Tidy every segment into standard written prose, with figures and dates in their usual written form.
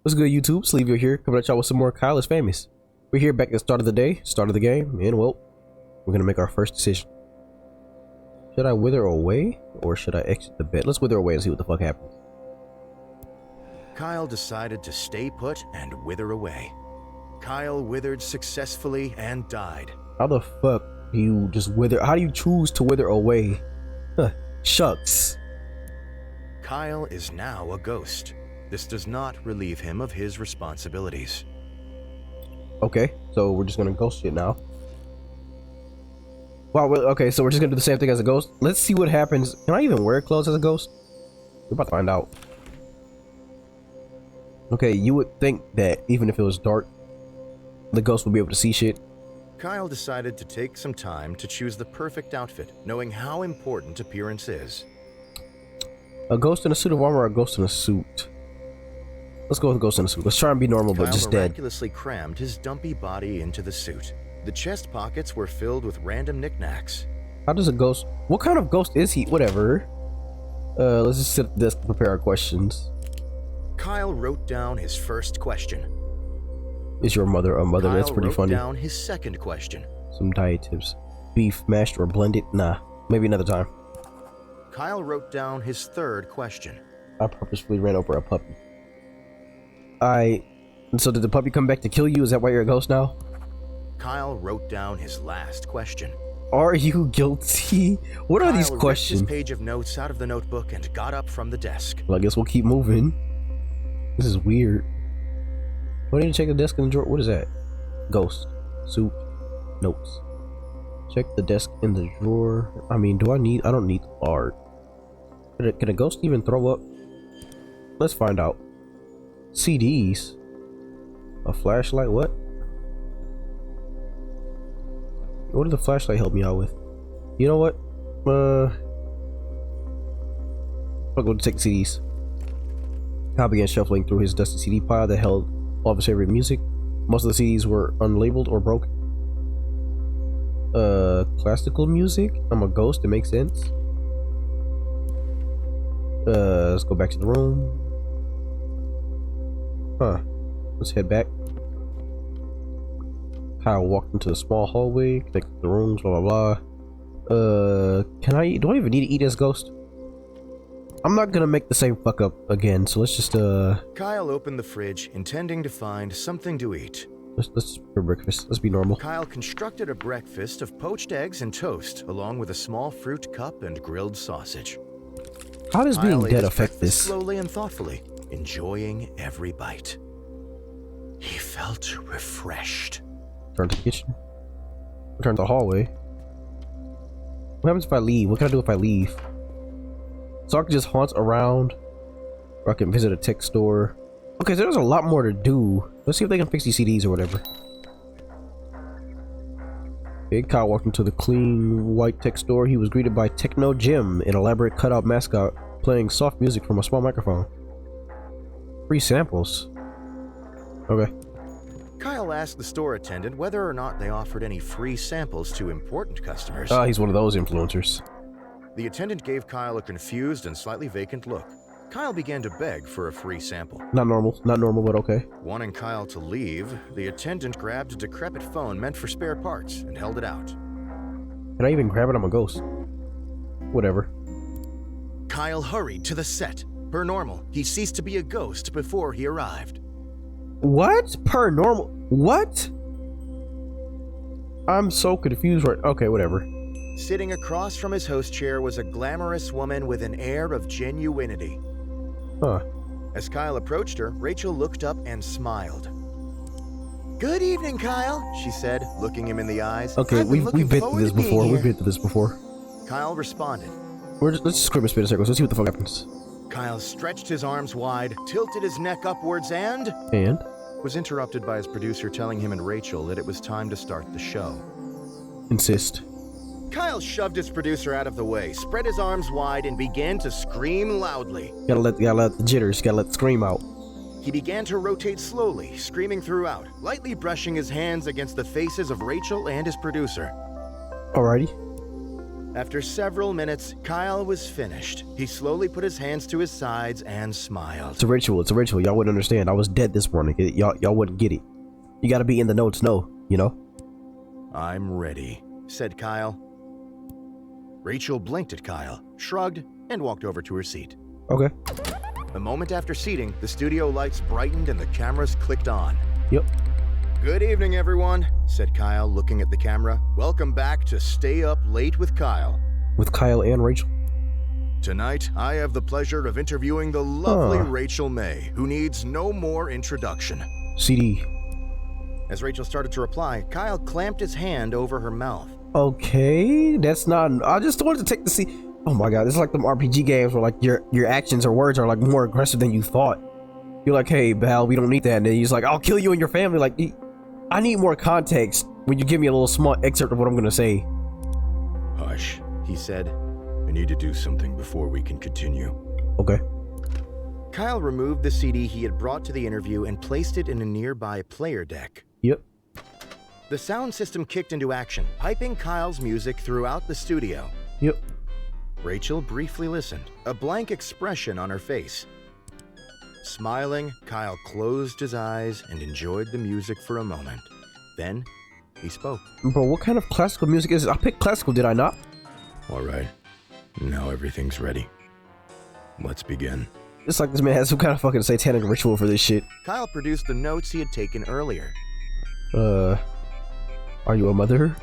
What's good, YouTube? Sleevio here, coming at y'all with some more Kyle is Famous. We're here back at the start of the day, start of the game, and well, we're gonna make our first decision. Should I wither away, or should I exit the bed? Let's wither away and see what the fuck happens. Kyle decided to stay put and wither away. Kyle withered successfully and died. How the fuck do you just wither? How do you choose to wither away? Huh, shucks. Kyle is now a ghost. This does not relieve him of his responsibilities. Okay, so we're just gonna ghost shit now. Wow, okay, so we're just gonna do the same thing as a ghost. Let's see what happens. Can I even wear clothes as a ghost? We're about to find out. Okay, you would think that even if it was dark, the ghost would be able to see shit. Kyle decided to take some time to choose the perfect outfit, knowing how important appearance is. A ghost in a suit of armor or a ghost in a suit? Let's go with a ghost in a suit. Let's try and be normal, but just dead. Kyle miraculously crammed his dumpy body into the suit. The chest pockets were filled with random knickknacks. How does a ghost... What kind of ghost is he? Whatever. Let's just sit at the desk and prepare our questions. Kyle wrote down his first question. Is your mother a mother? That's pretty funny. Kyle wrote down his second question. Some diet tips. Beef, mashed, or blended? Nah. Maybe another time. Kyle wrote down his third question. I purposefully ran over a puppy. So did the puppy come back to kill you? Is that why you're a ghost now? Kyle wrote down his last question. Are you guilty? What are these questions? Kyle ripped his page of notes out of the notebook and got up from the desk. Well, I guess we'll keep moving. This is weird. Why didn't you check the desk in the drawer? What is that? Ghost. Suit. Notes. Check the desk in the drawer. I mean, I don't need art. Can a ghost even throw up? Let's find out. CDs. A flashlight? What? What did the flashlight help me out with? You know what? I'll go take CDs. Kyle began shuffling through his dusty CD pile that held all of his favorite music. Most of the CDs were unlabeled or broken. Classical music? I'm a ghost, it makes sense. Let's go back to the room. Huh. Let's head back. Kyle walked into the small hallway, connected the rooms, blah blah blah. Can I eat? Do I even need to eat as ghost? I'm not gonna make the same fuck up again, so let's just Kyle opened the fridge, intending to find something to eat. Let's for breakfast. Let's be normal. Kyle constructed a breakfast of poached eggs and toast, along with a small fruit cup and grilled sausage. How does being dead affect this? Slowly and thoughtfully, enjoying every bite. He felt refreshed. Turn to the kitchen. Return to the hallway. What happens if I leave? What can I do if I leave? So I can just haunt around, or I can visit a tech store. Okay, so there's a lot more to do. Let's see if they can fix these CDs or whatever. Big Kyle walked into the clean white tech store. He was greeted by Techno Jim, an elaborate cutout mascot, playing soft music from a small microphone. Free samples. Okay. Kyle asked the store attendant whether or not they offered any free samples to important customers. He's one of those influencers. The attendant gave Kyle a confused and slightly vacant look. Kyle began to beg for a free sample. Not normal, but okay. Wanting Kyle to leave, the attendant grabbed a decrepit phone meant for spare parts and held it out. Can I even grab it? I'm a ghost. Whatever. Kyle hurried to the set. Per normal, he ceased to be a ghost before he arrived. What? Per normal? What? I'm so confused right. Okay, whatever. Sitting across from his host chair was a glamorous woman with an air of genuinity. Huh. As Kyle approached her, Rachel looked up and smiled. "Good evening, Kyle," she said, looking him in the eyes. Okay, we've been through this before. We've been through this before. Kyle responded. Let's just scream a spin in circles. Let's see what the fuck happens. Kyle stretched his arms wide, tilted his neck upwards, and was interrupted by his producer telling him and Rachel that it was time to start the show. Insist. Kyle shoved his producer out of the way, spread his arms wide, and began to scream loudly. Gotta let the jitters, gotta let the scream out. He began to rotate slowly, screaming throughout, lightly brushing his hands against the faces of Rachel and his producer. Alrighty. After several minutes, Kyle was finished. He slowly put his hands to his sides and smiled. It's a ritual. It's a ritual. Y'all wouldn't understand. I was dead this morning. Y'all wouldn't get it. You gotta be in the know to know, you know? I'm ready, said Kyle. Rachel blinked at Kyle, shrugged, and walked over to her seat. Okay. A moment after seating, the studio lights brightened and the cameras clicked on. Yep. Good evening, everyone, said Kyle, looking at the camera. Welcome back to Stay Up Late with Kyle. With Kyle and Rachel? Tonight, I have the pleasure of interviewing the lovely Rachel May, who needs no more introduction. CD. As Rachel started to reply, Kyle clamped his hand over her mouth. Okay, that's not... I just wanted to take the seat. Oh my god, this is like them RPG games where like your actions or words are like more aggressive than you thought. You're like, hey, Val, we don't need that. And then he's like, I'll kill you and your family. Like, I need more context when you give me a little small excerpt of what I'm gonna say. Hush, he said. I need to do something before we can continue. Okay. Kyle removed the CD he had brought to the interview and placed it in a nearby player deck. Yep. The sound system kicked into action, piping Kyle's music throughout the studio. Yep. Rachel briefly listened, a blank expression on her face. Smiling, Kyle closed his eyes and enjoyed the music for a moment. Then, he spoke. Bro, what kind of classical music is it? I picked classical, did I not? All right. Now everything's ready. Let's begin. It's like this man has some kind of fucking satanic ritual for this shit. Kyle produced the notes he had taken earlier. Are you a mother?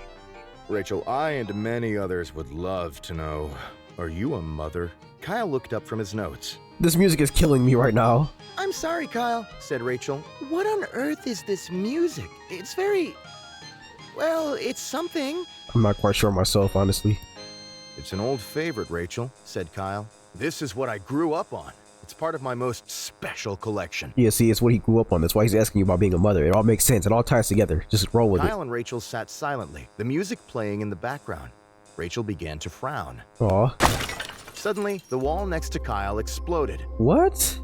Rachel, I and many others would love to know, are you a mother? Kyle looked up from his notes. This music is killing me right now. I'm sorry, Kyle, said Rachel. What on earth is this music? It's very... well, it's something. I'm not quite sure myself, honestly. It's an old favorite, Rachel, said Kyle. This is what I grew up on. It's part of my most special collection. Yeah, see, it's what he grew up on. That's why he's asking you about being a mother. It all makes sense. It all ties together. Just roll with it. Kyle and Rachel sat silently, the music playing in the background. Rachel began to frown. Aw. Suddenly, the wall next to Kyle exploded. What?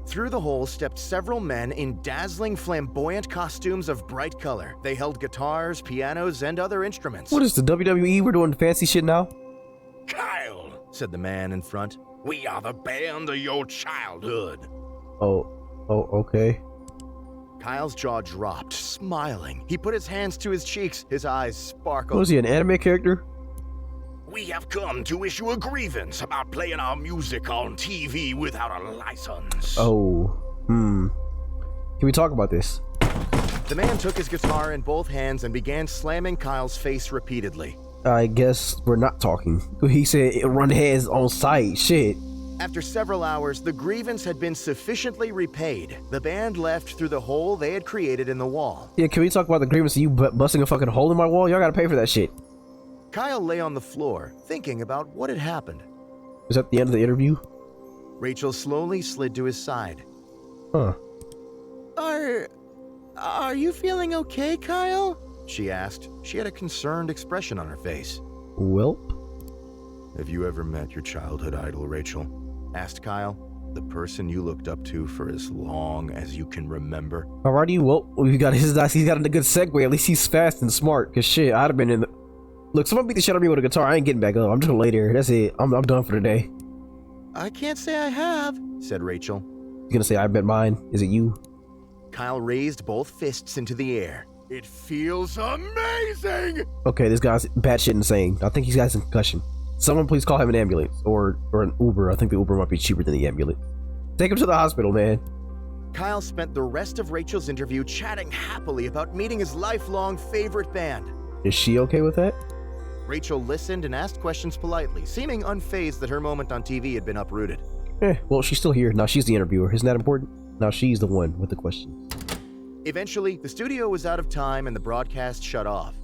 Through the hole stepped several men in dazzling, flamboyant costumes of bright color. They held guitars, pianos, and other instruments. What is the WWE? We're doing fancy shit now? Kyle, said the man in front. We are the band of your childhood. Oh, okay. Kyle's jaw dropped, smiling. He put his hands to his cheeks, his eyes sparkled. Was he an anime character? We have come to issue a grievance about playing our music on TV without a license. Oh, Can we talk about this? The man took his guitar in both hands and began slamming Kyle's face repeatedly. I guess we're not talking. He said run heads on site. Shit. After several hours, the grievance had been sufficiently repaid. The band left through the hole they had created in the wall. Yeah, can we talk about the grievance of you busting a fucking hole in my wall? Y'all gotta pay for that shit. Kyle lay on the floor, thinking about what had happened. Was that the end of the interview? Rachel slowly slid to his side. Huh. Are you feeling okay, Kyle? She asked. She had a concerned expression on her face. Welp. Have you ever met your childhood idol, Rachel? Asked Kyle. The person you looked up to for as long as you can remember. Alrighty, well, he's got a good segue. At least he's fast and smart. Cause shit, I'd have been in the... Look, someone beat the shit out of me with a guitar. I ain't getting back up. I'm just gonna lay there. That's it. I'm done for the day. I can't say I have, said Rachel. You gonna say I bet mine? Is it you? Kyle raised both fists into the air. It feels amazing! Okay, this guy's batshit insane. I think he's got some concussion. Someone please call him an ambulance or an Uber. I think the Uber might be cheaper than the ambulance. Take him to the hospital, man. Kyle spent the rest of Rachel's interview chatting happily about meeting his lifelong favorite band. Is she okay with that? Rachel listened and asked questions politely, seeming unfazed that her moment on TV had been uprooted. Well, she's still here. Now she's the interviewer. Isn't that important? Now she's the one with the questions. Eventually, the studio was out of time and the broadcast shut off.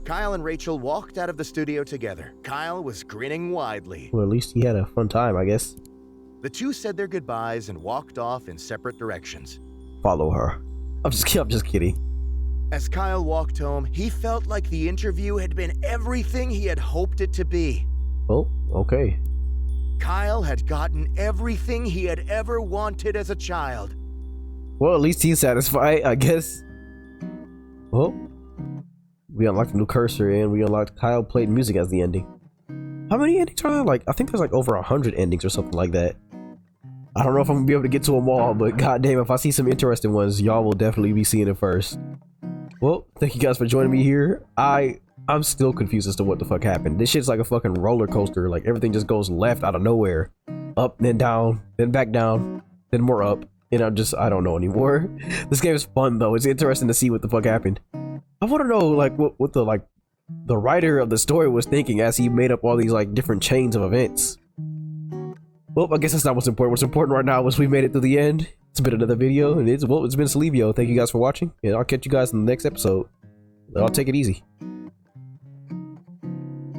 Kyle and Rachel walked out of the studio together. Kyle was grinning widely. Well, at least he had a fun time, I guess. The two said their goodbyes and walked off in separate directions. Follow her. I'm just kidding. As Kyle walked home, he felt like the interview had been everything he had hoped it to be. Oh, okay. Kyle had gotten everything he had ever wanted as a child. Well, at least he's satisfied, I guess. Well, We unlocked a new cursor, and we unlocked Kyle played music as the ending. How many endings are there? Like, I think there's like over 100 endings or something like that. I don't know if I'm gonna be able to get to them all, but goddamn, if I see some interesting ones, y'all will definitely be seeing it first. Well, thank you guys for joining me here. I'm still confused as to what the fuck happened. This shit's like a fucking roller coaster. Like, everything just goes left out of nowhere. Up, then down, then back down, then more up. And I don't know anymore. This game is fun though. It's interesting to see what the fuck happened. I want to know like what the writer of the story was thinking as he made up all these like different chains of events. Well, I guess that's not what's important. What's important right now is we made it to the end. It's been another video, and it's been Celebio. Thank you guys for watching, and I'll catch you guys in the next episode. I'll take it easy.